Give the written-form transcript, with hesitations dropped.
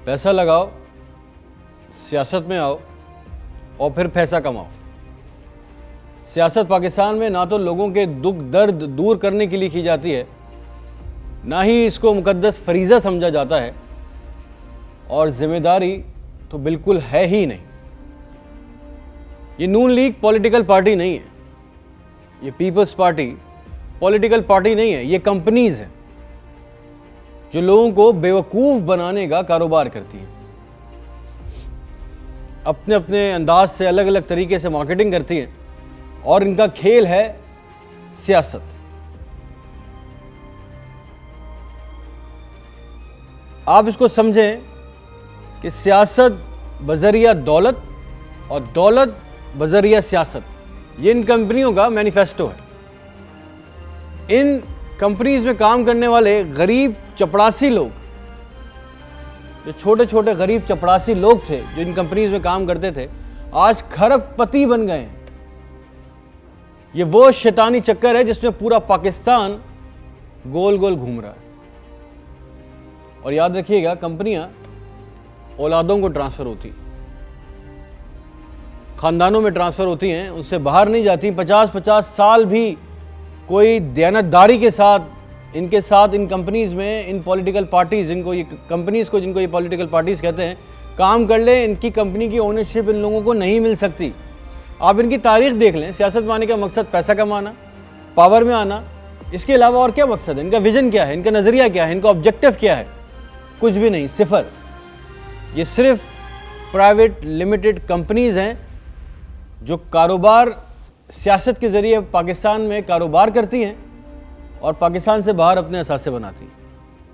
پیسہ لگاؤ, سیاست میں آؤ اور پھر پیسہ کماؤ. سیاست پاکستان میں نہ تو لوگوں کے دکھ درد دور کرنے کے لیے کی جاتی ہے, نہ ہی اس کو مقدس فریضہ سمجھا جاتا ہے, اور ذمہ داری تو بالکل ہے ہی نہیں. یہ نون لیگ پولیٹیکل پارٹی نہیں ہے, یہ پیپلز پارٹی پولیٹیکل پارٹی نہیں ہے, یہ کمپنیز ہیں جو لوگوں کو بیوقوف بنانے کا کاروبار کرتی ہیں. اپنے اپنے انداز سے الگ الگ طریقے سے مارکیٹنگ کرتی ہیں, اور ان کا کھیل ہے سیاست. آپ اس کو سمجھیں کہ سیاست بذریعہ دولت اور دولت بذریعہ سیاست, یہ ان کمپنیوں کا مینیفیسٹو ہے. ان کمپنیز میں کام کرنے والے غریب چپڑاسی لوگ, جو چھوٹے چھوٹے غریب چپڑاسی لوگ تھے جو ان کمپنیز میں کام کرتے تھے, آج کھرب پتی بن گئے ہیں. یہ وہ شیطانی چکر ہے جس میں پورا پاکستان گول گول گھوم رہا ہے. اور یاد رکھیے گا, کمپنیاں اولادوں کو ٹرانسفر ہوتی, خاندانوں میں ٹرانسفر ہوتی ہیں, ان سے باہر نہیں جاتی. 50 سال بھی کوئی دیانتداری کے ساتھ ان کمپنیز میں, ان پولیٹیکل پارٹیز, جن کو یہ پولیٹیکل پارٹیز کہتے ہیں, کام کر لیں. ان کی کمپنی کی اونرشپ ان لوگوں کو نہیں مل سکتی. آپ ان کی تاریخ دیکھ لیں. سیاست میں آنے کا مقصد پیسہ کمانا, پاور میں آنا, اس کے علاوہ اور کیا مقصد ہے؟ ان کا ویژن کیا ہے؟ ان کا نظریہ کیا ہے؟ ان کا آبجیکٹو کیا ہے؟ کچھ بھی نہیں, صفر. یہ صرف پرائیویٹ لمیٹڈ کمپنیز ہیں جو کاروبار سیاست کے ذریعے پاکستان میں کاروبار کرتی ہیں اور پاکستان سے باہر اپنے اثاثے بناتی ہیں.